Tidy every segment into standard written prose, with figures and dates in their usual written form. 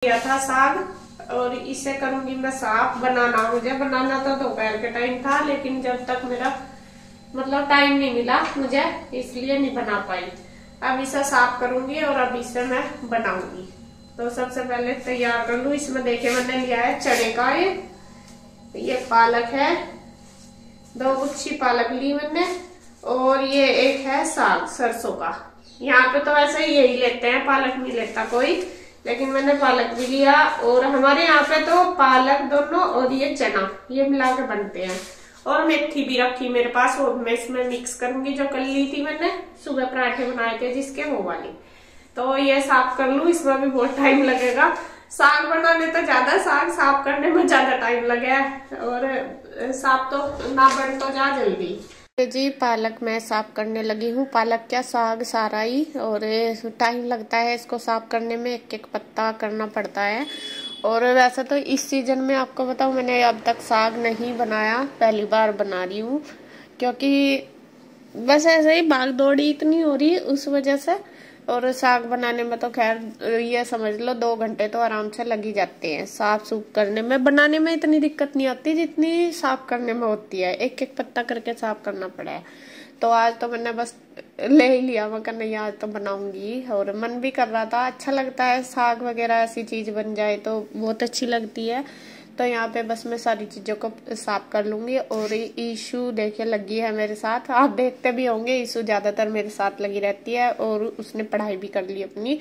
किया था साग और इसे करूंगी मैं साफ। मुझे बनाना तो दोपहर के टाइम था, लेकिन जब तक मेरा टाइम नहीं मिला मुझे, इसलिए नहीं बना पाई। अब इसे साफ करूंगी और अब इसे मैं बनाऊंगी। तो सबसे पहले तैयार कर लूं। इसमें देखिए मैंने लिया है चने का ये पालक है, 2 गुच्छी पालक ली मैंने, और ये एक है साग सरसों का। यहाँ पे तो वैसे ही यही लेते हैं, पालक नहीं लेता कोई, लेकिन मैंने पालक भी लिया। और हमारे यहाँ पे तो पालक दोनों और ये चना ये मिला के बनते हैं। और मेथी भी रखी मेरे पास, वो मैं इसमें मिक्स करूंगी। जो कल ली थी मैंने, सुबह पराठे बनाए थे जिसके, वो वाली। तो ये साफ कर लूं, इसमें भी बहुत टाइम लगेगा। साग बनाने तो ज्यादा, साग साफ करने में ज्यादा टाइम लगे, और साफ तो ना बन तो जा जल्दी। जी पालक मैं साफ करने लगी हूँ। पालक क्या, साग सारा ही, और टाइम लगता है इसको साफ करने में, एक एक पत्ता करना पड़ता है। और वैसे तो इस सीजन में आपको बताऊँ, मैंने अब तक साग नहीं बनाया, पहली बार बना रही हूँ, क्योंकि बस ऐसे ही भाग दौड़ी इतनी हो रही उस वजह से। और साग बनाने में तो खैर ये समझ लो 2 घंटे तो आराम से लग ही जाते हैं। साफ सूफ करने में, बनाने में इतनी दिक्कत नहीं आती जितनी साफ करने में होती है। एक एक पत्ता करके साफ करना पड़ा है। तो आज तो मैंने बस ले ही लिया, मैं नहीं आज तो बनाऊंगी। और मन भी कर रहा था, अच्छा लगता है साग वगैरह, ऐसी चीज बन जाए तो बहुत अच्छी लगती है। तो यहाँ पे बस मैं सारी चीजों को साफ कर लूंगी। और ईशु देखिए लगी है मेरे साथ, आप देखते भी होंगे, ईशु ज्यादातर मेरे साथ लगी रहती है। और उसने पढ़ाई भी कर ली अपनी,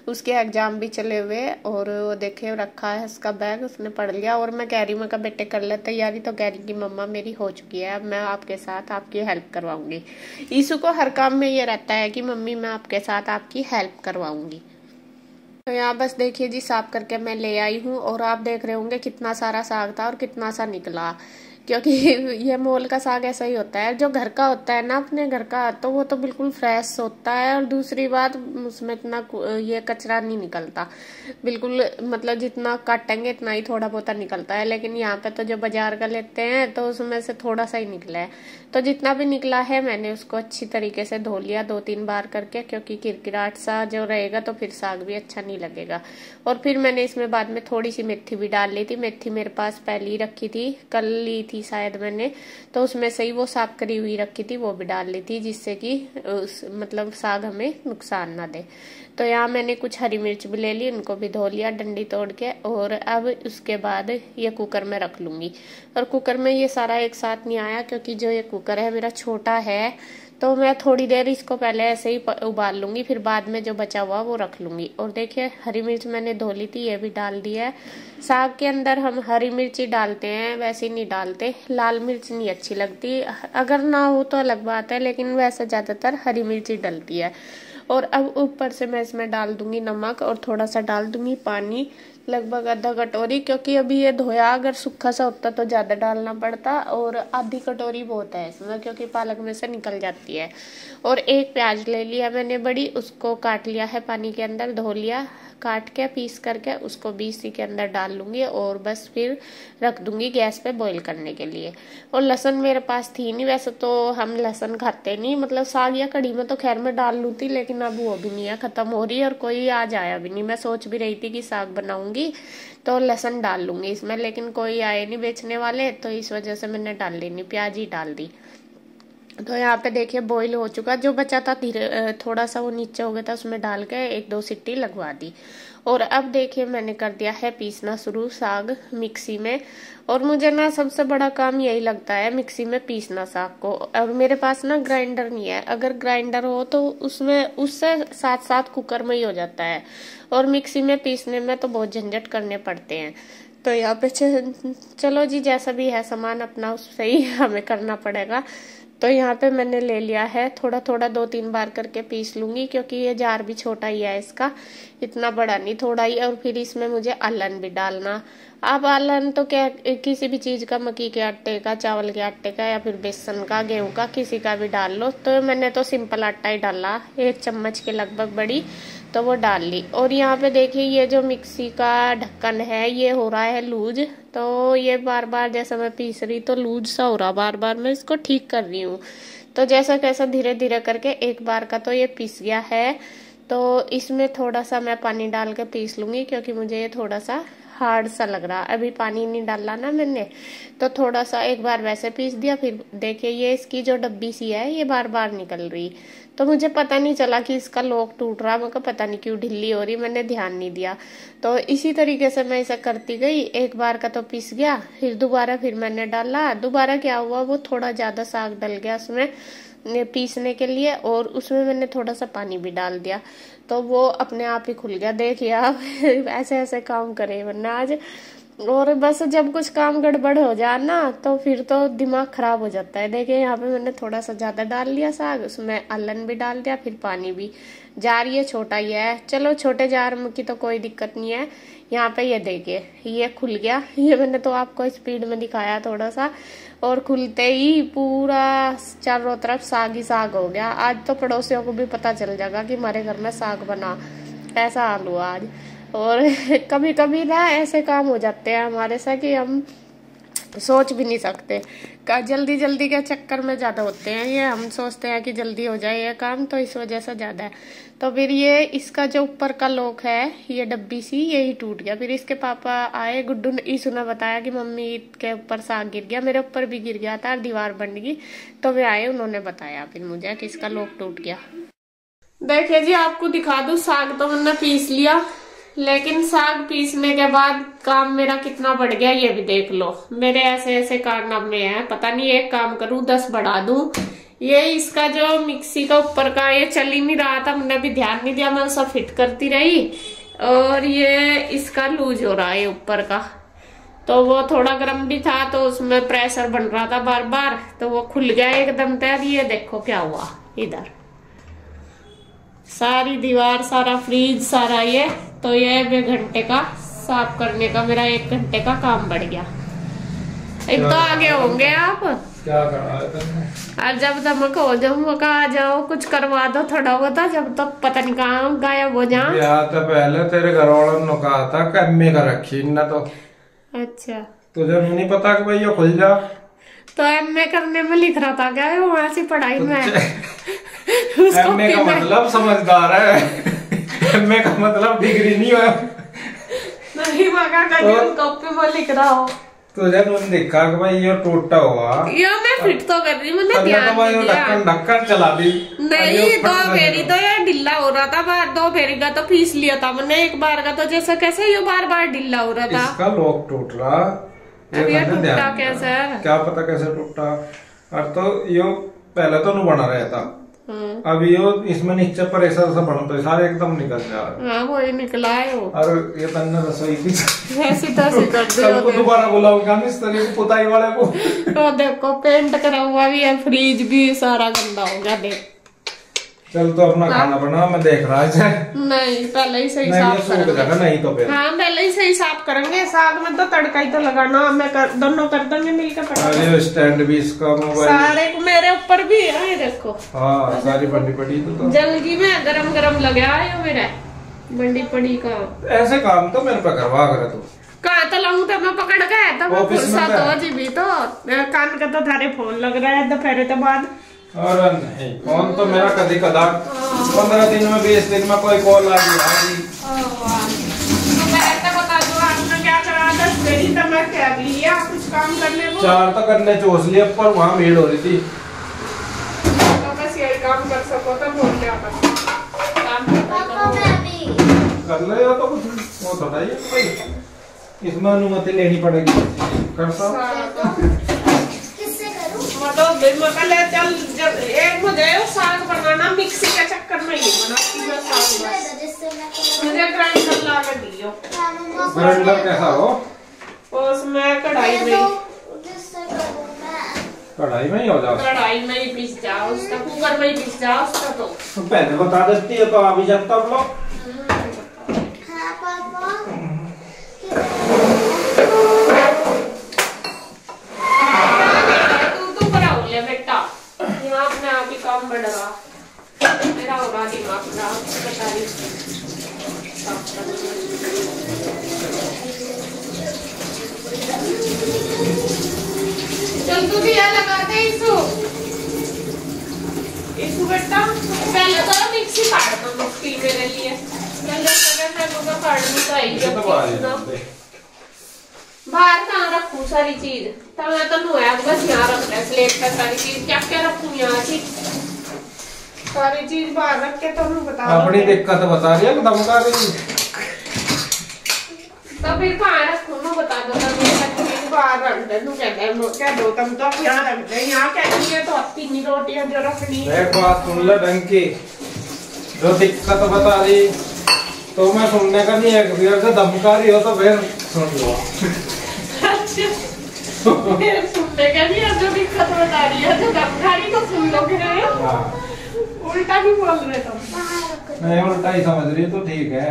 उसके एग्जाम भी चले हुए। और वो देखे रखा है उसका बैग, उसने पढ़ लिया। और मैं कह रही हूँ, मैं बेटे कर ले तैयारी, तो कह रही कि मम्मा मेरी हो चुकी है, अब मैं आपके साथ आपकी हेल्प करवाऊंगी। ईशु को हर काम में ये रहता है कि मम्मी मैं आपके साथ आपकी हेल्प करवाऊंगी। तो यहाँ बस देखिए जी, साफ करके मैं ले आई हूँ। और आप देख रहे होंगे कितना सारा साग था और कितना सा निकला, क्योंकि ये मोल का साग ऐसा ही होता है। जो घर का होता है ना, अपने घर का, तो वो तो बिल्कुल फ्रेश होता है। और दूसरी बात, उसमें इतना ये कचरा नहीं निकलता बिल्कुल, जितना काटेंगे इतना ही थोड़ा बहुत निकलता है। लेकिन यहाँ पे तो जो बाजार का लेते हैं तो उसमें से थोड़ा सा ही निकला है। तो जितना भी निकला है मैंने उसको अच्छी तरीके से धो लिया 2-3 बार करके, क्योंकि किरकिराट सा जो रहेगा तो फिर साग भी अच्छा नहीं लगेगा। और फिर मैंने इसमें बाद में थोड़ी सी मेथी भी डाल ली थी। मेथी मेरे पास पहले ही रखी थी, कल ली थी शायद मैंने, तो उसमें से ही वो साफ करी हुई रखी थी, वो भी डाल ली थी, जिससे कि साग हमें नुकसान ना दे। तो यहाँ मैंने कुछ हरी मिर्च भी ले ली, उनको भी धो लिया डंडी तोड़ के। और अब उसके बाद ये कुकर में रख लूंगी। और कुकर में ये सारा एक साथ नहीं आया, क्योंकि जो ये कुकर है मेरा छोटा है, तो मैं थोड़ी देर इसको पहले ऐसे ही उबाल लूंगी, फिर बाद में जो बचा हुआ वो रख लूंगी। और देखिए हरी मिर्च मैंने धो ली थी, ये भी डाल दी है। साग के अंदर हम हरी मिर्च ही डालते हैं, वैसे नहीं डालते, लाल मिर्च नहीं अच्छी लगती। अगर ना हो तो अलग बात है, लेकिन वैसे ज्यादातर हरी मिर्च ही डलती है। और अब ऊपर से मैं इसमें डाल दूंगी नमक, और थोड़ा सा डाल दूंगी पानी, लगभग आधा कटोरी, क्योंकि अभी ये धोया, अगर सूखा सा होता तो ज्यादा डालना पड़ता। और आधी कटोरी बहुत है इसमें, क्योंकि पालक में से निकल जाती है। और एक प्याज ले लिया मैंने बड़ी, उसको काट लिया है पानी के अंदर, धो लिया, काट के पीस करके उसको भी इसी के अंदर डाल लूंगी। और बस फिर रख दूंगी गैस पे बॉईल करने के लिए। और लहसुन मेरे पास थी नहीं, वैसे तो हम लहसुन खाते नहीं, साग या कढ़ी में तो खैर मैं डाल लूँ थी, लेकिन अब वो भी नहीं है, खत्म हो रही है। और कोई आज आया भी नहीं, मैं सोच भी रही थी कि साग बनाऊंगी तो लहसुन डाल लूंगी इसमें, लेकिन कोई आए नहीं बेचने वाले, तो इस वजह से मैंने डाल ली नहीं, प्याज ही डाल दी। तो यहाँ पे देखिए बॉईल हो चुका, जो बचा था धीरे थोड़ा सा वो नीचे हो गया था, उसमें डाल के 1-2 सीटी लगवा दी। और अब देखिए मैंने कर दिया है पीसना शुरू साग मिक्सी में। और मुझे ना सबसे बड़ा काम यही लगता है, मिक्सी में पीसना साग को। और मेरे पास ना ग्राइंडर नहीं है, अगर ग्राइंडर हो तो उसमें उससे साथ साथ कुकर में ही हो जाता है, और मिक्सी में पीसने में तो बहुत झंझट करने पड़ते हैं। तो यहाँ पे चलो जी, जैसा भी है सामान अपना उससे ही हमें करना पड़ेगा। तो यहाँ पे मैंने ले लिया है, थोड़ा थोड़ा 2-3 बार करके पीस लूंगी, क्योंकि ये जार भी छोटा ही है इसका, इतना बड़ा नहीं, थोड़ा ही। और फिर इसमें मुझे आलन भी डालना। अब आलन तो क्या, किसी भी चीज का, मक्की के आटे का, चावल के आटे का, या फिर बेसन का, गेहूं का, किसी का भी डाल लो। तो मैंने तो सिंपल आटा ही डाला, 1 चम्मच के लगभग बड़ी, तो वो डाल ली। और यहाँ पे देखिए ये जो मिक्सी का ढक्कन है ये हो रहा है लूज, तो ये बार बार जैसा मैं पीस रही तो लूज सा हो रहा, बार बार मैं इसको ठीक कर रही हूँ। तो जैसा कैसा धीरे धीरे करके एक बार का तो ये पिस गया है। तो इसमें थोड़ा सा मैं पानी डाल के पीस लूंगी, क्योंकि मुझे ये थोड़ा सा हार्ड सा लग रहा। अभी पानी नहीं डाला ना मैंने, तो थोड़ा सा एक बार वैसे पीस दिया। फिर देखिए ये इसकी जो डब्बी सी है ये बार बार निकल रही, तो मुझे पता नहीं चला कि इसका लॉक टूट रहा। मैं पता नहीं क्यों ढिल्ली हो रही, मैंने ध्यान नहीं दिया। तो इसी तरीके से मैं इसे करती गई। एक बार का तो पिस गया, फिर दोबारा फिर मैंने डाला। दोबारा क्या हुआ, वो थोड़ा ज्यादा साग डल गया उसमें पीसने के लिए, और उसमें मैंने थोड़ा सा पानी भी डाल दिया, तो वो अपने आप ही खुल गया। देखिए आप ऐसे ऐसे काम करे वरना आज। और बस जब कुछ काम गड़बड़ हो जाए ना, तो फिर तो दिमाग खराब हो जाता है। देखिए यहाँ पे मैंने थोड़ा सा ज्यादा डाल लिया साग, उसमें अल्लन भी डाल दिया, फिर पानी भी। जार ये छोटा ही है, चलो छोटे जार की तो कोई दिक्कत नहीं है। यहाँ पे ये देखिए ये खुल गया। ये मैंने तो आपको स्पीड में दिखाया थोड़ा सा, और खुलते ही पूरा चारों तरफ साग ही साग हो गया। आज तो पड़ोसियों को भी पता चल जाएगा कि हमारे घर में साग बना, ऐसा हाल हुआ आज। और कभी कभी ना ऐसे काम हो जाते हैं हमारे साथ कि हम सोच भी नहीं सकते। जल्दी जल्दी के चक्कर में ज्यादा होते हैं ये, हम सोचते हैं कि जल्दी हो जाए ये काम, तो इस वजह से ज्यादा है। तो फिर ये इसका जो ऊपर का लॉक है, ये डब्बी सी, यही टूट गया। फिर इसके पापा आए, गुड्डू ने ईसु ने बताया कि मम्मी के ऊपर साग गिर गया, मेरे ऊपर भी गिर गया था, दीवार बन गई। तो वे आए, उन्होंने बताया फिर मुझे कि इसका लॉक टूट गया। देखिए जी आपको दिखा दूं, साग तो मैंने पीस लिया, लेकिन साग पीसने के बाद काम मेरा कितना बढ़ गया ये भी देख लो। मेरे ऐसे ऐसे कारनामे हैं, पता नहीं एक काम करूं 10 बढ़ा दूं। ये इसका जो मिक्सी का ऊपर का ये चल ही नहीं रहा था, मैंने भी ध्यान नहीं दिया, मैं सब फिट करती रही। और ये इसका लूज हो रहा है ऊपर का, तो वो थोड़ा गर्म भी था, तो उसमें प्रेशर बन रहा था बार बार, तो वो खुल गया एकदम तैयार। ये देखो क्या हुआ, इधर सारी दीवार, सारा फ्रिज, सारा ये। तो ये 1 घंटे का साफ करने का मेरा 1 घंटे का काम बढ़ गया। एक तो आगे होंगे आप क्या करा है? और जब तक हो जाऊँ आ जाओ, कुछ करवा दो थोड़ा बहुत, जब तक पता नहीं कहाँ गायब हो जाऊं। या तो पहले तेरे घर वालों ने कहा था कम्मी का रखी न, तो अच्छा तुझे नहीं पता कि भाई ये खुल जा। तो एमए करने में लिख रहा था क्या वहां से पढ़ाई में? एमए का मतलब समझदार है, एमए का मतलब डिग्री नहीं है। नहीं मगा कहीं कॉपी में लिख रहा हो। तुझे तो देखा कि भाई ये टूटा हुआ, ये मैं फिट तो कर रही, मैंने ध्यान नहीं दिया। ढक्कन चला दी नहीं, 2 फेरी तो ये ढिल्ला हो रहा था, 2 फेरी का तो पीस लिया था मैंने, एक बार का तो जैसे कैसे ये बार बार ढिल्ला हो रहा था। इसका लॉक टूट रहा, ये टूटा कैसे? क्या पता कैसे टूटा। और तो यो पहले तो नहीं बना रहा था, अब यो इसमें नीचे पर ऐसा बना तो सारे एकदम निकल जा रहा। हाँ वही निकला है वो। और ये तन्ने रसोई की ऐसी तैसी कर दी। कल को दोबारा बुलाऊंगा मिस्त्री को, पुताई वाले को। तो देखो पेंट करा हुआ भी है, फ्रिज भी सारा गंदा हो गया। देख चल तो अपना खाना बना, मैं देख रहा है। नहीं पहले ही सही साफ करेंगे। नहीं तो फिर हाँ पहले ही सही साफ करेंगे। साग में तो तड़का ही तो लगाना, मैं दोनों कर देंगे मिलकर। अरे स्टैंड भी इसका, मोबाइल सारे मेरे ऊपर भी है, देखो। हाँ सारी बंडी पड़ी तो जल्दी में गरम गरम लगा है मेरा बंडी पड़ी का। ऐसे काम तो मेरे पे करवा कर तू। कहाँ तो लाऊं, तो मैं पकड़ गए तो मैं फुर्सत हो जी भी। तो कान का तो थारे फोन लग रहा है दोपहर के बाद। अरे नहीं, फोन तो मेरा कभी कदा 15 दिन में 20 दिन में कोई कॉल आ गई। बता दो आपने क्या करा, 10 बजे तक मैं कर लिया कुछ काम करने को। 4 तो करने चोस लिए, पर वहाँ भीड़ हो रही थी, तो बस यही काम कर सको तो बोल क्या काम कर ले तो कुछ वो थोड़ा ही भाई, इसमें अनुमति लेनी पड़ेगी। करता चल जब एक मुझे साग बनाना मिक्सी के चक्कर में ही बनाती है साग। मुझे ग्राइंडर ला के दियो। ग्राइंडर कैसा हो? उसमें कढ़ाई में, कढ़ाई में ही हो जाओ, कढ़ाई में ही पीस जाओ उसका, कुकर में ही पीस जाओ उसका। तो पहले बता देती है तो आ भी जाता हम लोग। काम बढ़ रहा मेरा हो रहा दिमाग खराब, बता रही। चल तू दिया लगा दे इसको बेटा। पहले तो मिक्सी काट दो, मिक्सी मेरे मेरे लिए। बाहर कहाँ रखूँ सारी चीज, तो मैं तो नुआ बस यहाँ रखना है स्लेब पर सारी चीज। क्या क्या रखूँ यहाँ की सारी चीज बाहर रख के, तो बता अपनी दिक्कत बता रही है एकदम का रही। तो फिर कहाँ रखूँ मैं बता दो, बाहर रख दे। तू कहते हैं क्या दो तुम तो यहाँ रख दे, यहाँ कहती है तो 3 रोटियां जो रखनी। एक बात सुन ले ढंग की, जो दिक्कत बता रही तो मैं सुनने का नहीं है, फिर धमका रही हो तो फिर सुन लो। फिर सुनने का नहीं है, जो दिक्कत बता रही है तो धमका रही तो सुन लो। फिर उल्टा ही बोल रहे तुम। नहीं उल्टा ही समझ रही तो ठीक है।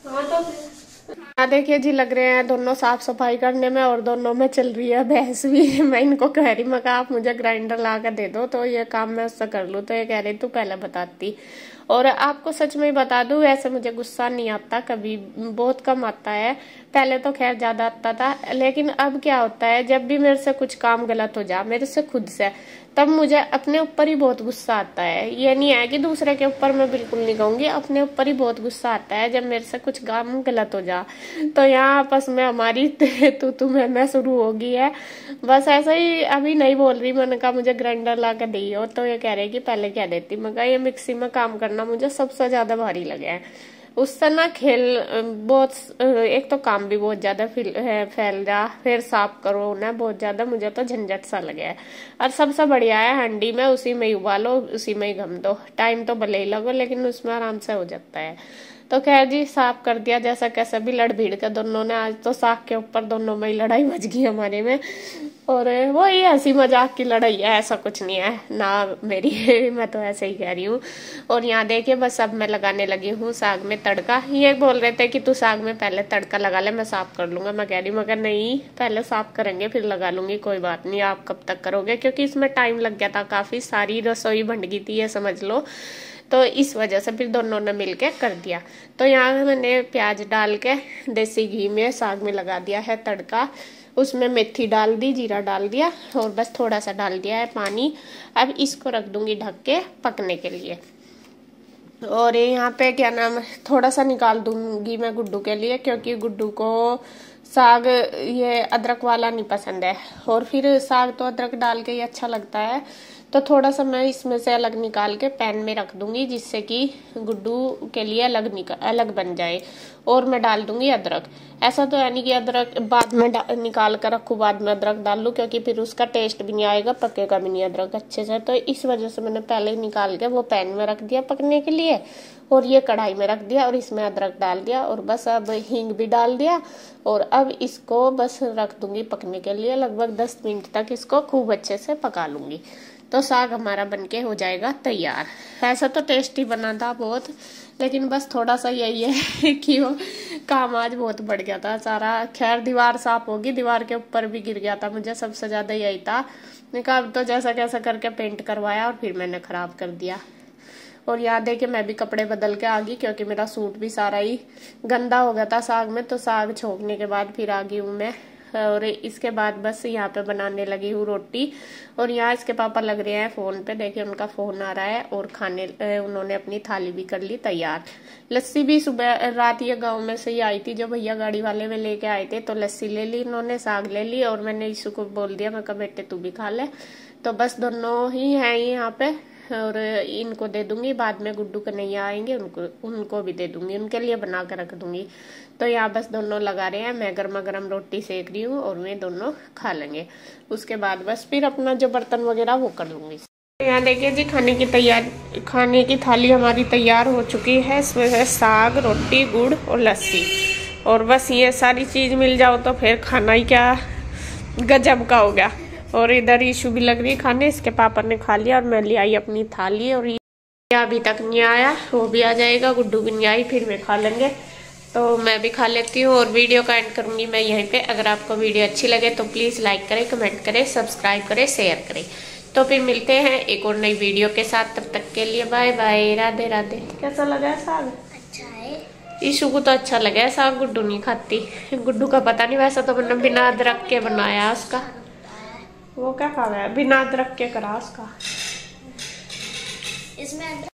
हाँ तो देखिए जी, लग रहे हैं दोनों साफ सफाई करने में और दोनों में चल रही है बहस भी। मैं इनको कह रही, मैं आप मुझे ग्राइंडर ला कर दे दो तो ये काम मैं उससे कर लूँ, तो ये कह रही तू पहले बताती। और आपको सच में बता दूं, वैसे मुझे गुस्सा नहीं आता कभी, बहुत कम आता है। पहले तो खैर ज्यादा आता था, लेकिन अब क्या होता है, जब भी मेरे से कुछ काम गलत हो जा मेरे से खुद से, तब मुझे अपने ऊपर ही बहुत गुस्सा आता है। ये नहीं है कि दूसरे के ऊपर मैं बिल्कुल नहीं कहूंगी, अपने ऊपर ही बहुत गुस्सा आता है जब मेरे से कुछ काम गलत हो जा। तो यहाँ आपस में हमारी तू मैं शुरू हो गई है। बस ऐसा ही अभी नहीं बोल रही, मैंने कहा मुझे ग्राइंडर ला कर दी हो, तो ये कह रहे कि पहले क्या देती। मैं कहा ये मिक्सी में काम करना मुझे सबसे ज्यादा भारी लगे है। उससे ना खेल बहुत, एक तो काम भी बहुत ज्यादा फैल जा, फिर साफ करो ना बहुत ज्यादा, मुझे तो झंझट सा लगे है। और सबसे बढ़िया है हांडी में, उसी में ही उबालो, उसी में ही घम दो, टाइम तो भले ही लगो लेकिन उसमें आराम से हो जाता है। तो खैर जी, साफ कर दिया जैसा कैसे भी, लड़ भीड़ के दोनों ने। आज तो साग के ऊपर दोनों में ही लड़ाई बच गई हमारे में, और वो ये हंसी मजाक की लड़ाई है, ऐसा कुछ नहीं है ना मेरी। मैं तो ऐसे ही कह रही हूँ। और यहाँ देखिए बस अब मैं लगाने लगी हूँ साग में तड़का। ये बोल रहे थे कि तू साग में पहले तड़का लगा ले, मैं साफ कर लूंगा। मैं कह रही मगर नहीं, पहले साफ करेंगे फिर लगा लूंगी। कोई बात नहीं, आप कब तक करोगे, क्योंकि इसमें टाइम लग गया था काफी, सारी रसोई बंट गई थी ये समझ लो। तो इस वजह से फिर दोनों ने मिलके कर दिया। तो यहाँ मैंने प्याज डाल के देसी घी में साग में लगा दिया है तड़का। उसमें मेथी डाल दी, जीरा डाल दिया, और बस थोड़ा सा डाल दिया है पानी। अब इसको रख दूंगी ढक के पकने के लिए। और यहाँ पे क्या नाम, थोड़ा सा निकाल दूंगी मैं गुड्डू के लिए, क्योंकि गुड्डू को साग ये अदरक वाला नहीं पसंद है, और फिर साग तो अदरक डाल के ही अच्छा लगता है। तो थोड़ा सा मैं इसमें से अलग निकाल के पैन में रख दूंगी, जिससे कि गुड्डू के लिए अलग बन जाए। और मैं डाल दूंगी अदरक। ऐसा तो है नहीं कि अदरक बाद में निकाल कर रखूँ, बाद में अदरक डाल लूँ, क्योंकि फिर उसका टेस्ट भी नहीं आएगा, पकेगा भी नहीं अदरक अच्छे से। तो इस वजह से मैंने पहले ही निकाल के वो पैन में रख दिया पकने के लिए, और ये कढ़ाई में रख दिया, और इसमें अदरक डाल दिया, और बस अब हींग भी डाल दिया। और अब इसको बस रख दूंगी पकने के लिए, लगभग 10 मिनट तक इसको खूब अच्छे से पका लूंगी। तो साग हमारा बनके हो जाएगा तैयार। ऐसा तो टेस्टी बना था बहुत, लेकिन बस थोड़ा सा यही है कि वो काम आज बहुत बढ़ गया था सारा। खैर दीवार साफ होगी, दीवार के ऊपर भी गिर गया था, मुझे सबसे ज्यादा यही था। मैंने कहा अब तो जैसा कैसा करके पेंट करवाया, और फिर मैंने खराब कर दिया। और याद है कि मैं भी कपड़े बदल के आ गई, क्योंकि मेरा सूट भी सारा ही गंदा हो गया था साग में। तो साग छोंकने के बाद फिर आ गई हूँ मैं, और इसके बाद बस यहाँ पे बनाने लगी हूँ रोटी। और यहाँ इसके पापा लग रहे हैं फोन पे, देखिए उनका फोन आ रहा है। और खाने उन्होंने अपनी थाली भी कर ली तैयार। लस्सी भी सुबह रात ये गांव में से ही आई थी, जो भैया गाड़ी वाले में लेके आए थे, तो लस्सी ले ली इन्होंने, साग ले ली, और मैंने यीशु को बोल दिया, मैं कहा बेटे तू भी खा ले। तो बस दोनों ही हैं यहाँ पे, और इनको दे दूंगी बाद में, गुड्डू के नहीं आएंगे उनको भी दे दूंगी, उनके लिए बना कर रख दूंगी। तो यहाँ बस दोनों लगा रहे हैं, मैं गर्मा गर्म रोटी सेक रही हूँ, और वे दोनों खा लेंगे। उसके बाद बस फिर अपना जो बर्तन वगैरह वो कर लूंगी। यहाँ देखिए जी, खाने की थाली हमारी तैयार हो चुकी है। इसमें है साग, रोटी, गुड़ और लस्सी। और बस ये सारी चीज मिल जाओ तो फिर खाना ही क्या गजब का हो गया। और इधर ईशु भी लग रही खाने, इसके पापा ने खा लिया, और मैं ले आई अपनी थाली। और ये अभी तक नहीं आया, वो भी आ जाएगा, गुड्डू भी नहीं आई, फिर वे खा लेंगे। तो मैं भी खा लेती हूँ, और वीडियो का एंड करूंगी मैं यहीं पे। अगर आपको वीडियो अच्छी लगे तो प्लीज़ लाइक करें, कमेंट करें, सब्सक्राइब करें, शेयर करें। तो फिर मिलते हैं एक और नई वीडियो के साथ, तब तक के लिए बाय बाय, राधे राधे। कैसा लगा साग? अच्छा है। ईशु को तो अच्छा लगा है साग, गुड्डू नहीं खाती। गुड्डू का पता नहीं, वैसा तो मैंने बिना अदरक के बनाया उसका। वो क्या खा रहा है, बिना अदरक के करा उसका। इसमें